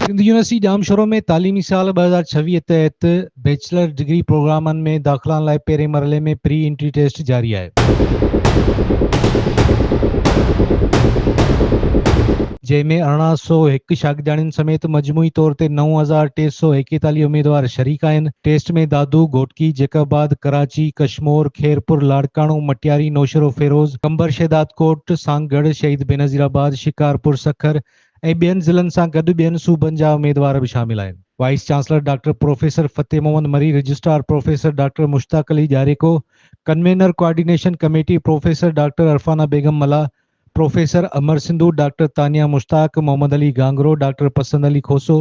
Sindh university Jamshoro में तालीमी साल 2026 तहत बैचलर डिग्री प्रोग्रामनि में दाख़िला लाइ पहिरें मरहले में प्री एंट्री टेस्ट जारी आहे, जंहिंमें 1801 शागिर्दनि समेत मजमूई तौर ते 9341 उम्मीदवार शरीक आहिनि। टेस्ट में दादू, घोटकी, जैकबाद, कराची, कशमोर, खैरपुर, लाड़काणो, मटियारी, नौशरो फेरोज, कंबर, शहदाद कोट, सांगगढ़, शहीद बेनज़ीराबाद, शिकारपुर, सखर ऐं ॿियनि ज़िलनि सां गॾु ॿियनि सूबनि जा उम्मीदवार बि शामिल आहिनि। Vice chancellor doctor professor Fateh Mohammad Mari, registrar professor doctor Mushtaq Ali Jareko, convener coordination committee professor doctor Arfana Begum Mala, professor Amar Sindhu, doctor Tania Mushtaq, Mohammad Ali Gangro, doctor Pasand Ali Khoso,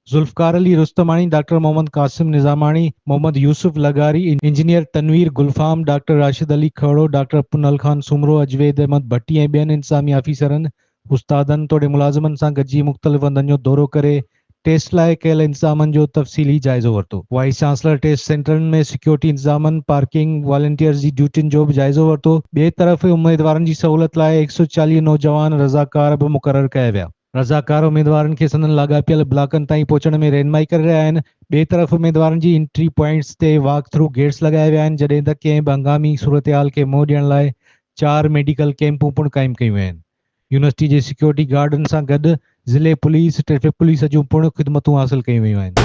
Zulfiqar Ali Rustamani, doctor Mohammad Qasim Nizamani, Mohammad Yusuf Lagari, engineer Tanveer Gulfam, doctor Rashid Ali Kharo, doctor Punal Khan Soomro, अजवेद अहमद भट्टी ऐं ॿियनि इंतज़ामी ऑफिसरनि उस्तादनि तोड़े मुलाज़िमनि सां गॾिजी मुख़्तलिफ़ हंधनि जो दौरो करे टेस्ट लाइ कयल इंतज़ामनि जो तफ़सीली जाइज़ो वरितो। वाइस चांसलर टेस्ट सेंटरनि में सिक्योरिटी इंतज़ामनि, पार्किंग, वॉलंटियर्स जी ड्यूटियुनि जो बि जाइज़ो वरितो। ॿिए तरफ़ उम्मीदवारनि जी सहूलियत लाइ 140 नौजवान रज़ाकार बि मुक़ररु कया विया। रज़ाकार उम्मीदवारनि खे संदनि लाॻापियल ब्लॉकनि ताईं पहुचण में रहनुमाई करे रहिया आहिनि। ॿिए तरफ़ उम्मीदवारनि जी एंट्री पॉइंट्स ते वॉक थ्रू गेट्स लॻाया विया आहिनि, जॾहिं त कंहिं बि हंगामी सूरतहाल खे मुंहुं ॾियण लाइ 4 मेडिकल कैंपूं पिणु क़ाइमु कयूं आहिनि। यूनिवर्सिटी जे सिक्योरिटी गार्डनि सां गॾु ज़िले पुलिस, ट्रैफिक पुलिस जूं पिणु ख़िदमतूं हासिलु कयूं वयूं आहिनि।